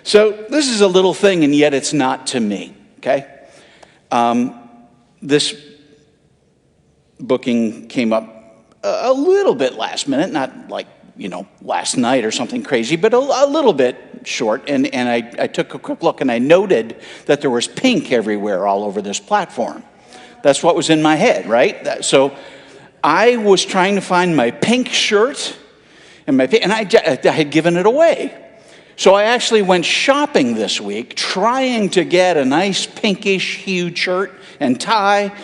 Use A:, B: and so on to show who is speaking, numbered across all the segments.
A: So this is a little thing, and yet it's not to me, okay? This booking came up a little bit last minute, not like, last night or something crazy, but a little bit short. And I took a quick look, and I noted that there was pink everywhere all over this platform. That's what was in my head, So I was trying to find my pink shirt, and I had given it away. So I actually went shopping this week, trying to get a nice pinkish hued shirt and tie,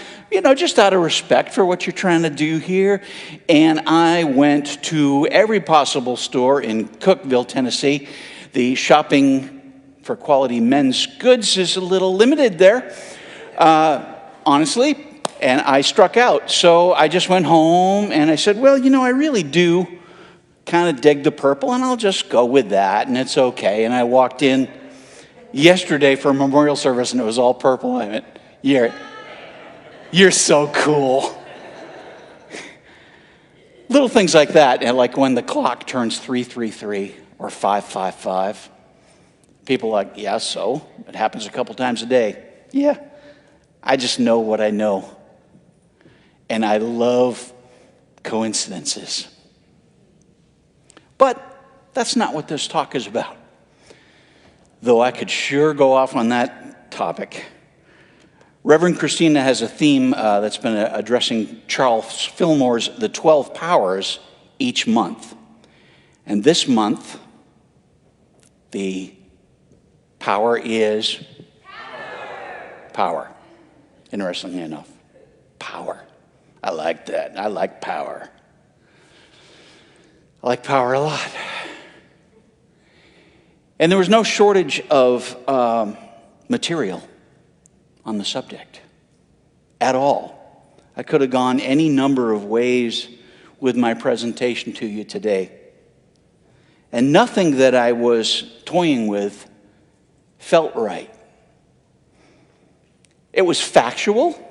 A: just out of respect for what you're trying to do here. And I went to every possible store in Cookeville, Tennessee. The shopping for quality men's goods is a little limited there, honestly. And I struck out. So I just went home and I said, well, I really do kind of dig the purple, and I'll just go with that, and it's okay. And I walked in yesterday for a memorial service, and it was all purple. I went, you're so cool. Little things like that, and like when the clock turns 3:33 or 5:55, people are like, yeah, so? It happens a couple times a day. Yeah, I just know what I know. And I love coincidences. But that's not what this talk is about. Though I could sure go off on that topic. Reverend Christina has a theme that's been addressing Charles Fillmore's The 12 Powers each month. And this month, the power is power. Interestingly enough, power. I like that. I like power. I like power a lot. And there was no shortage of material on the subject at all. I could have gone any number of ways with my presentation to you today. And nothing that I was toying with felt right. It was factual.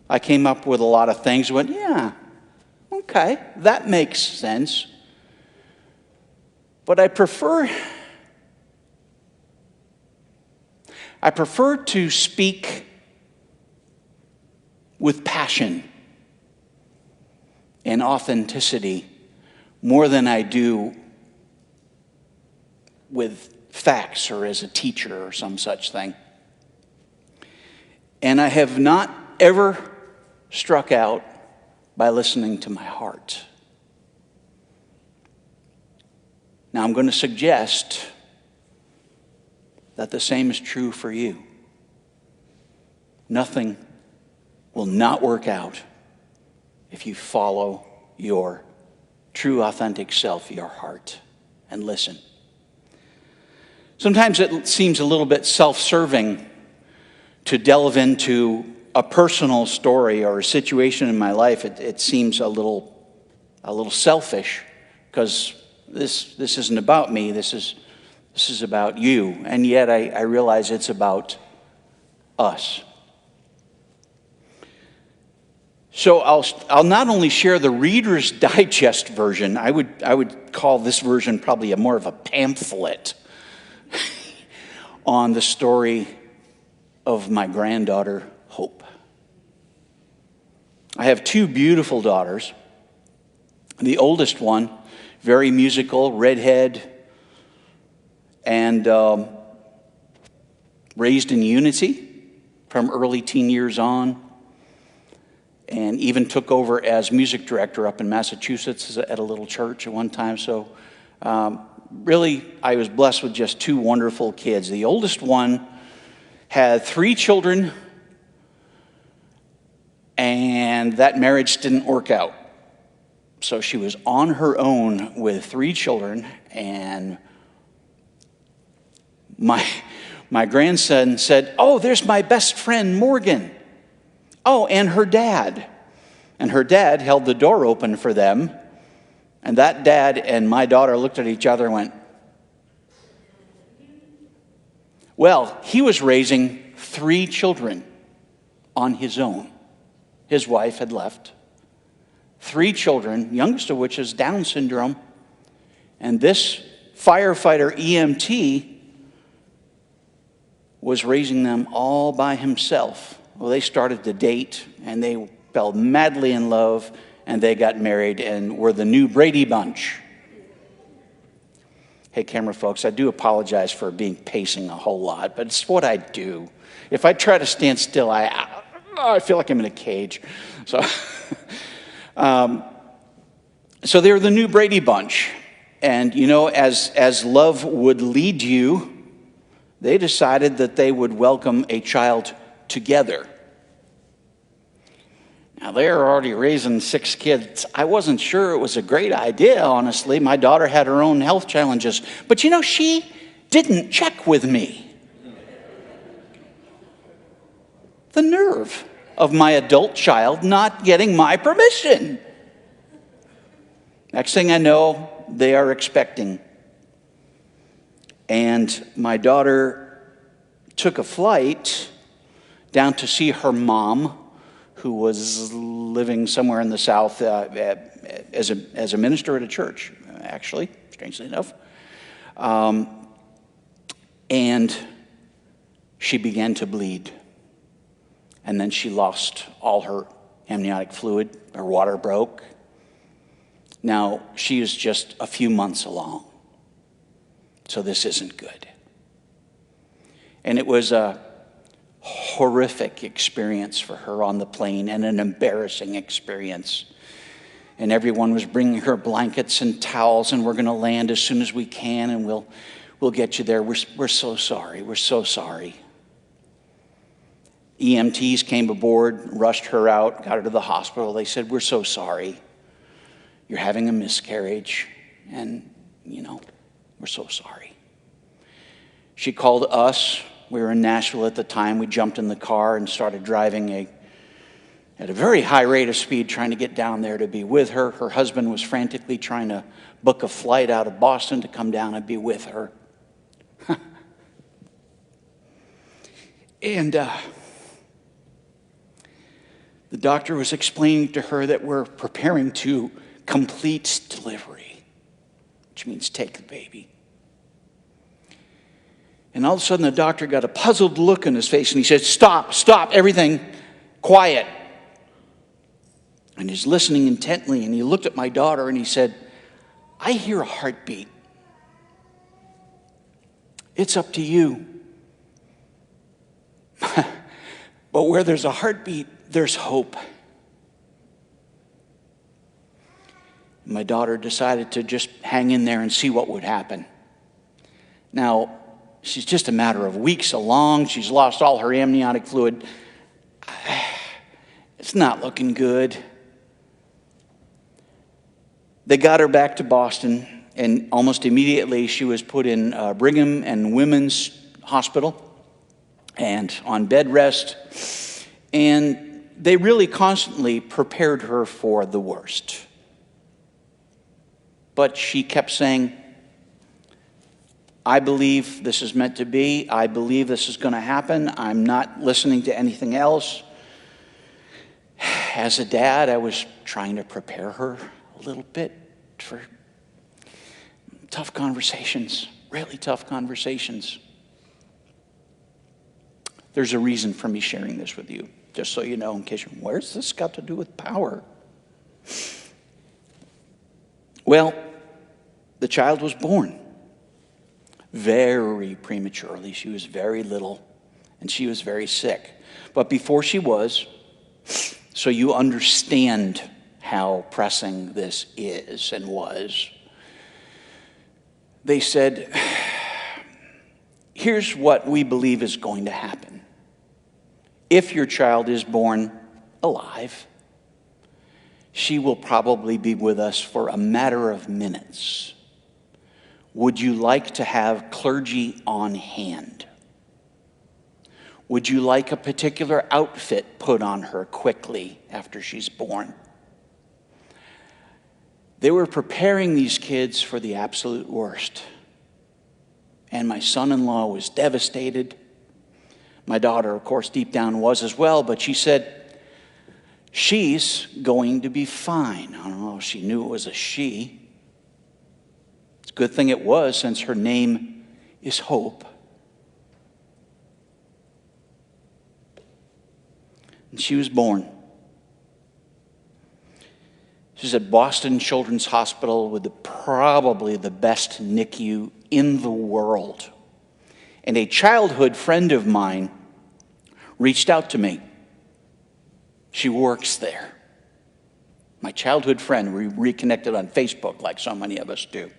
A: I came up with a lot of things, went, yeah, okay, that makes sense. But I prefer to speak with passion and authenticity more than I do with facts or as a teacher or some such thing. And I have not ever struck out by listening to my heart. Now, I'm going to suggest that the same is true for you. Nothing will not work out if you follow your true, authentic self, your heart, and listen. Sometimes it seems a little bit self-serving to delve into a personal story or a situation in my life. It seems a little selfish because this isn't about me. This is about you. And yet I realize it's about us. So I'll not only share the Reader's Digest version. I would call this version probably more of a pamphlet on the story of my granddaughter, Hope. I have two beautiful daughters. The oldest one, very musical, redhead, and raised in unity from early teen years on, and even took over as music director up in Massachusetts at a little church at one time. So really, I was blessed with just two wonderful kids. The oldest one had 3 children, and that marriage didn't work out. So she was on her own with 3 children, and my grandson said, "Oh, there's my best friend, Morgan. Oh, and her dad." And her dad held the door open for them, and that dad and my daughter looked at each other and went, well, he was raising 3 children on his own. His wife had left. 3 children, youngest of which is Down syndrome. And this firefighter EMT was raising them all by himself. Well, they started to date, and they fell madly in love, and they got married and were the new Brady Bunch. Hey, camera folks, I do apologize for pacing a whole lot, but it's what I do. If I try to stand still, I feel like I'm in a cage. So, so they're the new Brady Bunch. And, as love would lead you, they decided that they would welcome a child together. Now, they're already raising 6 kids. I wasn't sure it was a great idea, honestly. My daughter had her own health challenges. But, she didn't check with me. The nerve of my adult child not getting my permission. Next thing I know, they are expecting. And my daughter took a flight down to see her mom, who was living somewhere in the South as a minister at a church, actually, strangely enough. And she began to bleed. And then she lost all her amniotic fluid. Her water broke. Now, she is just a few months along. So this isn't good. And it was a horrific experience for her on the plane, and an embarrassing experience. And everyone was bringing her blankets and towels, and we're going to land as soon as we can, and we'll get you there. We're so sorry. We're so sorry. EMTs came aboard, rushed her out, got her to the hospital. They said, "We're so sorry. You're having a miscarriage, and, we're so sorry." She called us. We were in Nashville at the time. We jumped in the car and started driving at a very high rate of speed, trying to get down there to be with her. Her husband was frantically trying to book a flight out of Boston to come down and be with her. And the doctor was explaining to her that we're preparing to complete delivery, which means take the baby. And all of a sudden, the doctor got a puzzled look on his face, and he said, stop, everything, quiet. And he's listening intently, and he looked at my daughter, and he said, "I hear a heartbeat. It's up to you." But where there's a heartbeat, there's hope. My daughter decided to just hang in there and see what would happen. Now, she's just a matter of weeks along. She's lost all her amniotic fluid. It's not looking good. They got her back to Boston, and almost immediately she was put in Brigham and Women's Hospital and on bed rest. And they really constantly prepared her for the worst. But she kept saying, "I believe this is meant to be. I believe this is going to happen. I'm not listening to anything else." As a dad, I was trying to prepare her a little bit for tough conversations, really tough conversations. There's a reason for me sharing this with you, just so you know, in case you're, where's this got to do with power? Well, the child was born very prematurely. She was very little, and she was very sick. But before she was, so you understand how pressing this is and was, they said, "Here's what we believe is going to happen. If your child is born alive, she will probably be with us for a matter of minutes. Would you like to have clergy on hand? Would you like a particular outfit put on her quickly after she's born?" They were preparing these kids for the absolute worst. And my son-in-law was devastated. My daughter, of course, deep down was as well, but she said, "She's going to be fine." I don't know if she knew it was a she. It's a good thing it was, since her name is Hope. And she was born. She's at Boston Children's Hospital with probably the best NICU in the world. And a childhood friend of mine reached out to me. She works there. My childhood friend, we reconnected on Facebook like so many of us do.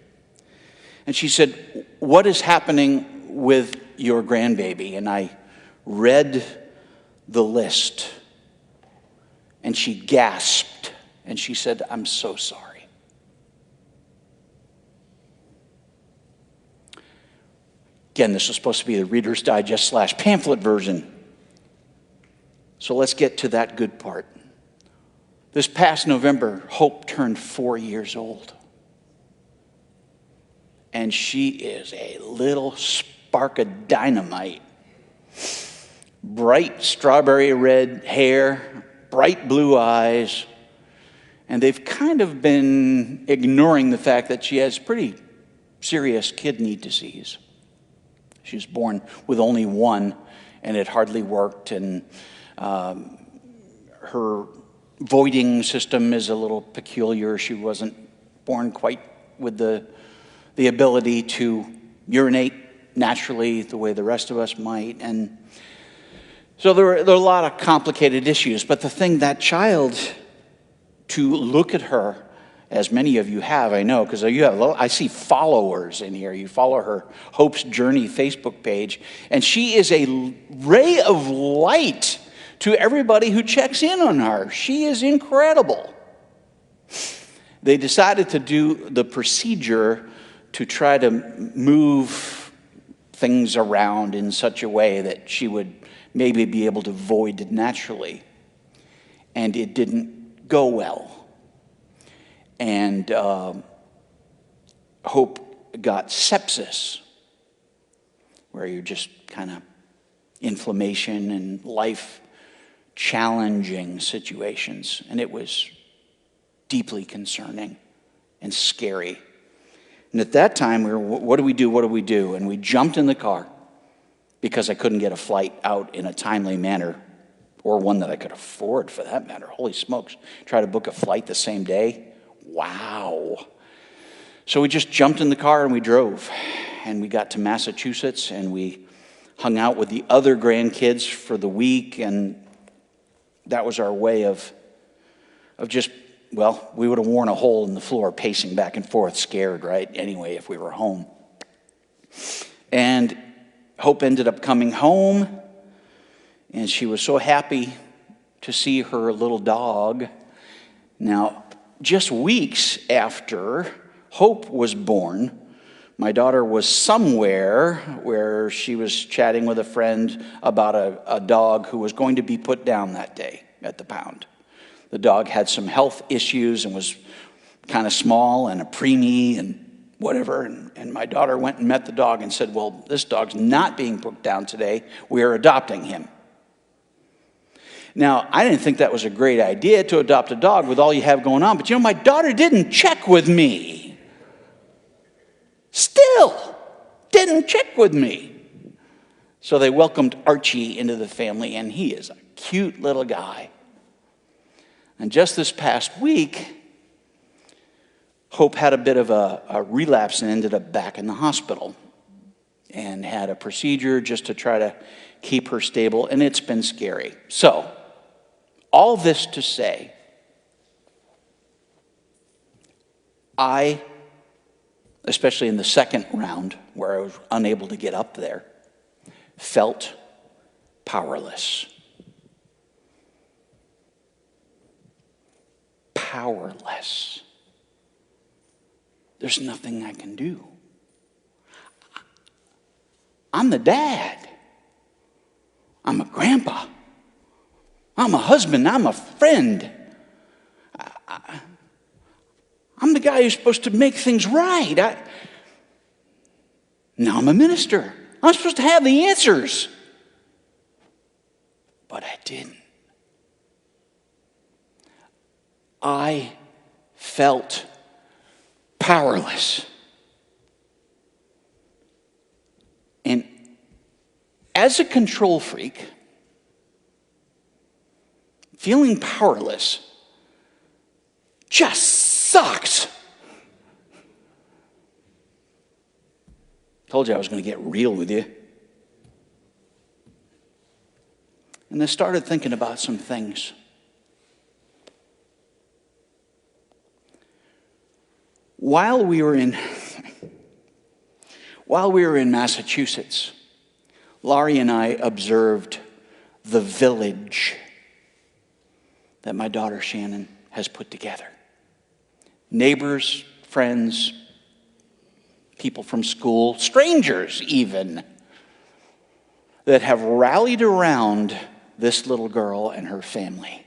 A: And she said, "What is happening with your grandbaby?" And I read the list. And she gasped. And she said, "I'm so sorry." Again, this was supposed to be the Reader's Digest / pamphlet version. So let's get to that good part. This past November, Hope turned 4 years old. And she is a little spark of dynamite. Bright strawberry red hair, bright blue eyes. And they've kind of been ignoring the fact that she has pretty serious kidney disease. She was born with only one, and it hardly worked. And her voiding system is a little peculiar. She wasn't born quite with the ability to urinate naturally the way the rest of us might. And so there are a lot of complicated issues. But the thing, that child, to look at her, as many of you have, I know, because I see followers in here. You follow her Hope's Journey Facebook page, and she is a ray of light to everybody who checks in on her. She is incredible. They decided to do the procedure to try to move things around in such a way that she would maybe be able to void naturally. And it didn't go well. And Hope got sepsis, where you're just kind of inflammation and life-challenging situations. And it was deeply concerning and scary. And at that time, we were, what do we do? What do we do? And we jumped in the car because I couldn't get a flight out in a timely manner, or one that I could afford for that matter. Holy smokes. Try to book a flight the same day. Wow. So we just jumped in the car and we drove. And we got to Massachusetts and we hung out with the other grandkids for the week. And that was our way of just, well, we would have worn a hole in the floor pacing back and forth, scared, right? Anyway, if we were home. And Hope ended up coming home. And she was so happy to see her little dog. Now, just weeks after Hope was born, my daughter was somewhere where she was chatting with a friend about a dog who was going to be put down that day at the pound. The dog had some health issues and was kind of small and a preemie and whatever. And my daughter went and met the dog and said, "Well, this dog's not being put down today. We are adopting him." Now, I didn't think that was a great idea to adopt a dog with all you have going on. But my daughter didn't check with me. Still didn't check with me. So they welcomed Archie into the family, and he is a cute little guy. And just this past week, Hope had a bit of a relapse and ended up back in the hospital and had a procedure just to try to keep her stable, and it's been scary. So, all this to say, I, especially in the second round where I was unable to get up there, felt powerless. Powerless. There's nothing I can do. I'm the dad. I'm a grandpa. I'm a husband. I'm a friend. I'm the guy who's supposed to make things right. Now I'm a minister. I'm supposed to have the answers. But I didn't. I felt powerless. And as a control freak, feeling powerless just sucks. Told you I was going to get real with you. And I started thinking about some things. While we were in Massachusetts, Laurie and I observed the village that my daughter Shannon has put together. Neighbors, friends, people from school, strangers even, that have rallied around this little girl and her family.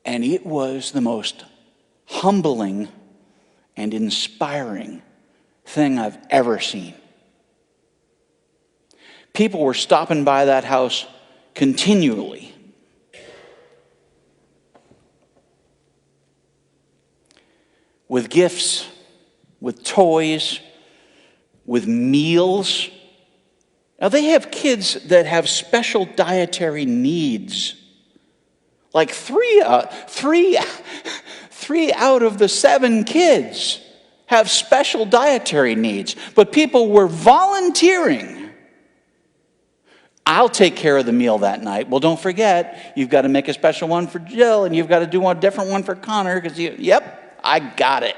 A: And it was the most humbling and inspiring thing I've ever seen. People were stopping by that house continually. With gifts, with toys, with meals. Now they have kids that have special dietary needs. Like three out of the 7 kids have special dietary needs. But people were volunteering. I'll take care of the meal that night. Well, don't forget, you've got to make a special one for Jill, and you've got to do a different one for Connor, because yep, I got it.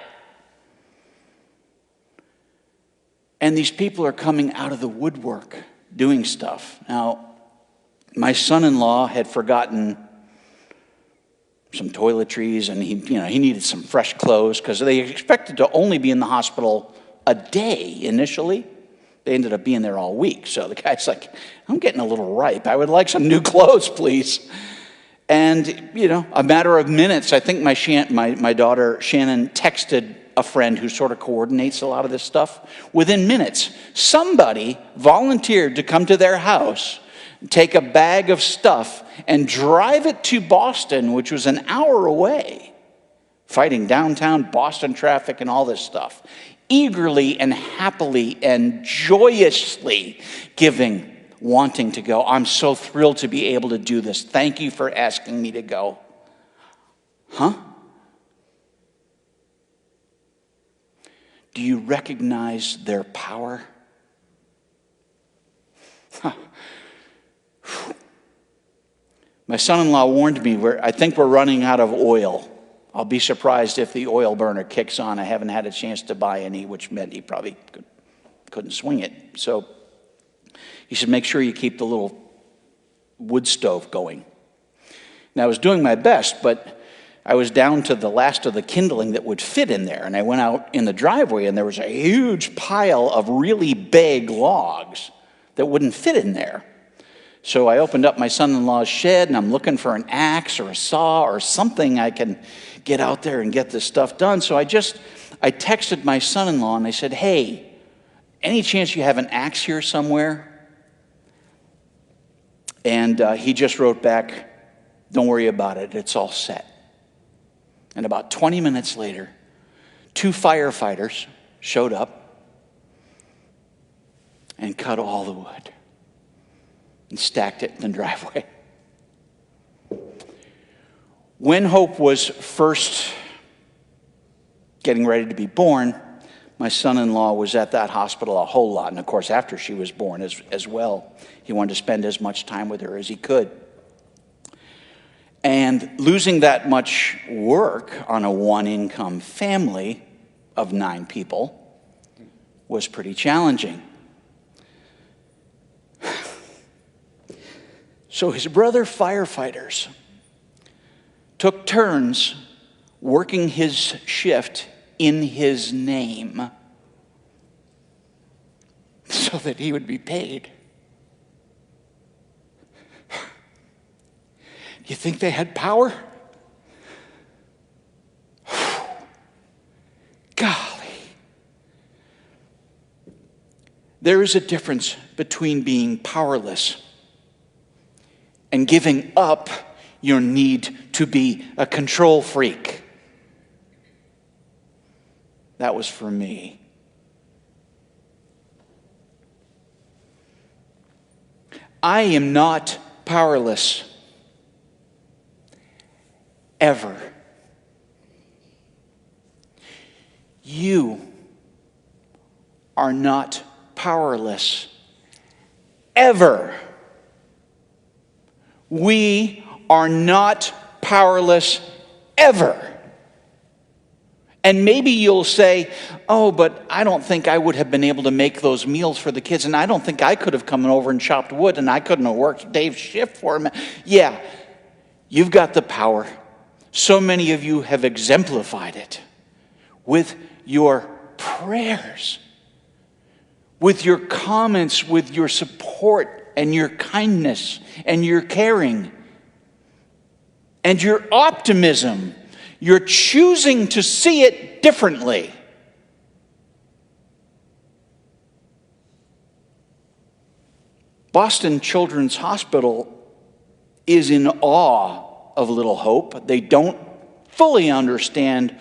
A: And these people are coming out of the woodwork doing stuff. Now, my son-in-law had forgotten some toiletries, and he needed some fresh clothes because they expected to only be in the hospital a day initially. They ended up being there all week. So the guy's like, I'm getting a little ripe. I would like some new clothes, please. And, a matter of minutes, I think my daughter Shannon texted a friend who sort of coordinates a lot of this stuff. Within minutes, somebody volunteered to come to their house, take a bag of stuff, and drive it to Boston, which was an hour away, fighting downtown Boston traffic and all this stuff. Eagerly and happily and joyously giving, wanting to go. I'm so thrilled to be able to do this. Thank you for asking me to go. Huh? Do you recognize their power? Huh. My son-in-law warned me, I think we're running out of oil. I'll be surprised if the oil burner kicks on. I haven't had a chance to buy any, which meant he probably couldn't swing it. So you should make sure you keep the little wood stove going. Now, I was doing my best, but I was down to the last of the kindling that would fit in there. And I went out in the driveway, and there was a huge pile of really big logs that wouldn't fit in there. So I opened up my son-in-law's shed, and I'm looking for an axe or a saw or something I can get out there and get this stuff done. So I texted my son-in-law, and I said, hey, any chance you have an axe here somewhere? And he just wrote back, don't worry about it, it's all set. And about 20 minutes later, 2 firefighters showed up and cut all the wood and stacked it in the driveway. When Hope was first getting ready to be born, my son-in-law was at that hospital a whole lot. And of course, after she was born as well, he wanted to spend as much time with her as he could. And losing that much work on a 1-income family of 9 people was pretty challenging. So his brother firefighters took turns working his shift in his name so that he would be paid. You think they had power? Golly. There is a difference between being powerless and giving up your need to be a control freak. That was for me. I am not powerless. Ever. You are not powerless. Ever. We are not powerless ever. And maybe you'll say, oh, but I don't think I would have been able to make those meals for the kids, and I don't think I could have come over and chopped wood, and I couldn't have worked Dave's shift for him. Yeah, you've got the power. So many of you have exemplified it with your prayers, with your comments, with your support and your kindness and your caring and your optimism. You're choosing to see it differently. Boston Children's Hospital is in awe of Little Hope. They don't fully understand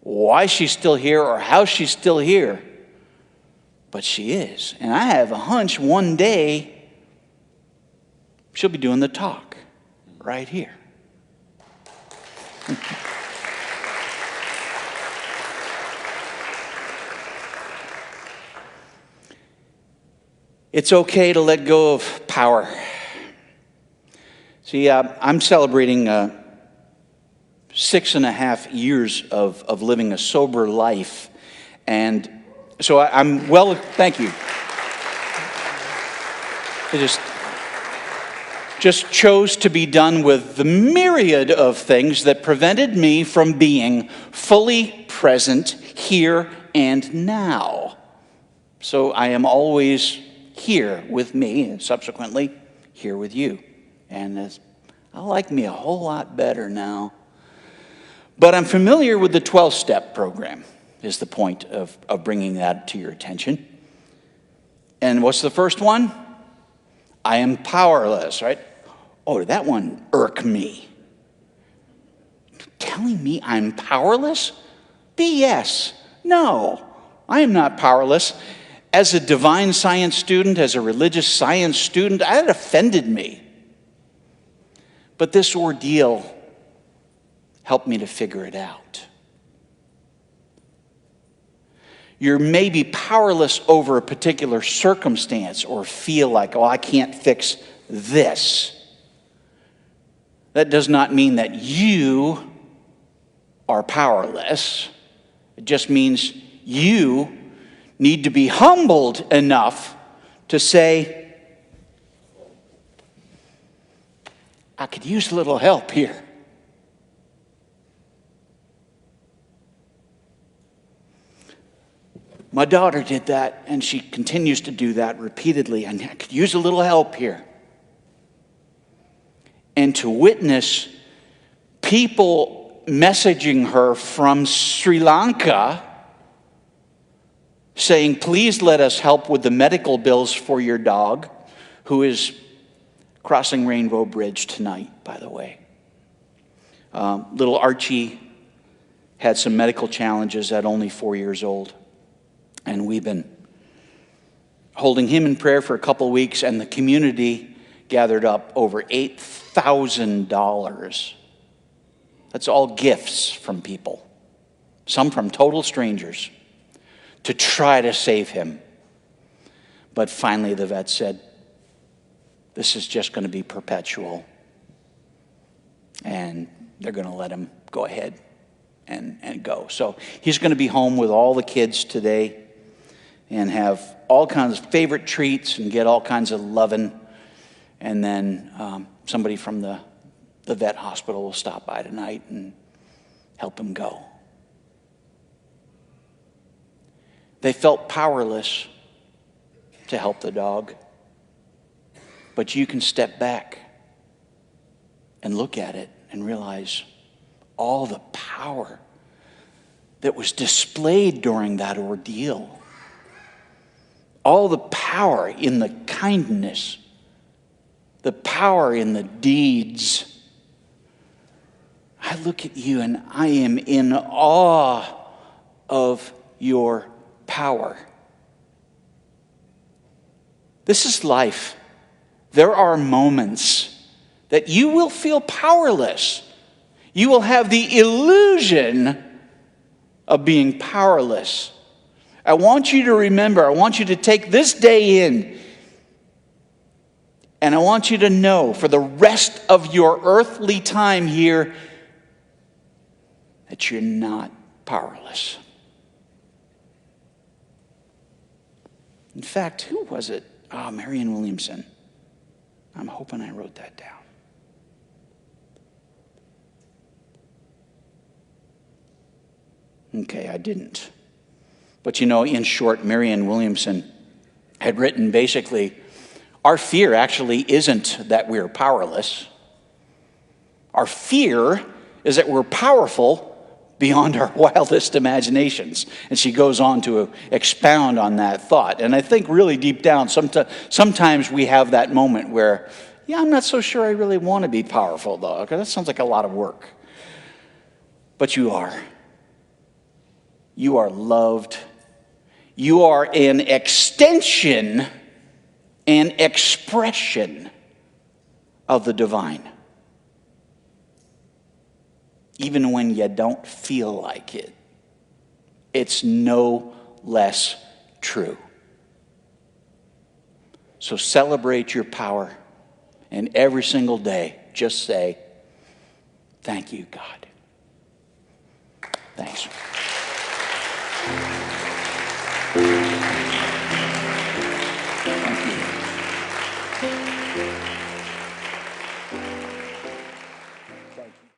A: why she's still here or how she's still here. But she is. And I have a hunch one day she'll be doing the talk right here. It's okay to let go of power. See, I'm celebrating 6.5 years of living a sober life. And so I'm well, thank you. I just chose to be done with the myriad of things that prevented me from being fully present here and now. So I am always here with me and subsequently here with you. And I like me a whole lot better now. But I'm familiar with the 12-step program, is the point of bringing that to your attention. And what's the first one? I am powerless, right? Oh, did that one irk me? Telling me I'm powerless? BS. No, I am not powerless. As a divine science student, as a religious science student, that offended me. But this ordeal helped me to figure it out. You're maybe powerless over a particular circumstance or feel like, oh, I can't fix this. That does not mean that you are powerless. It just means you need to be humbled enough to say, I could use a little help here. My daughter did that, and she continues to do that repeatedly, and I could use a little help here. And to witness people messaging her from Sri Lanka saying, please let us help with the medical bills for your dog, who is crossing Rainbow Bridge tonight, by the way. Little Archie had some medical challenges at only 4 years old. And we've been holding him in prayer for a couple weeks, and the community gathered up over $8,000. That's all gifts from people, some from total strangers, to try to save him. But finally the vet said, this is just going to be perpetual. And they're going to let him go ahead and go. So he's going to be home with all the kids today and have all kinds of favorite treats and get all kinds of loving. And then somebody from the vet hospital will stop by tonight and help him go. They felt powerless to help the dog. But you can step back and look at it and realize all the power that was displayed during that ordeal. All the power in the kindness, the power in the deeds. I look at you and I am in awe of your power. This is life. there are moments that you will feel powerless. You will have the illusion of being powerless. I want you to remember, I want you to take this day in, and I want you to know for the rest of your earthly time here that you're not powerless. In fact, who was it? Marianne Williamson. I'm hoping I wrote that down. Okay, I didn't. But in short, Marianne Williamson had written basically, our fear actually isn't that we're powerless. Our fear is that we're powerful beyond our wildest imaginations. And she goes on to expound on that thought. And I think really deep down, sometimes we have that moment where, I'm not so sure I really want to be powerful, though, because that sounds like a lot of work. But you are. You are loved. You are an extension, an expression of the divine. Even when you don't feel like it, it's no less true. So celebrate your power, and every single day, just say, thank you, God. Thanks.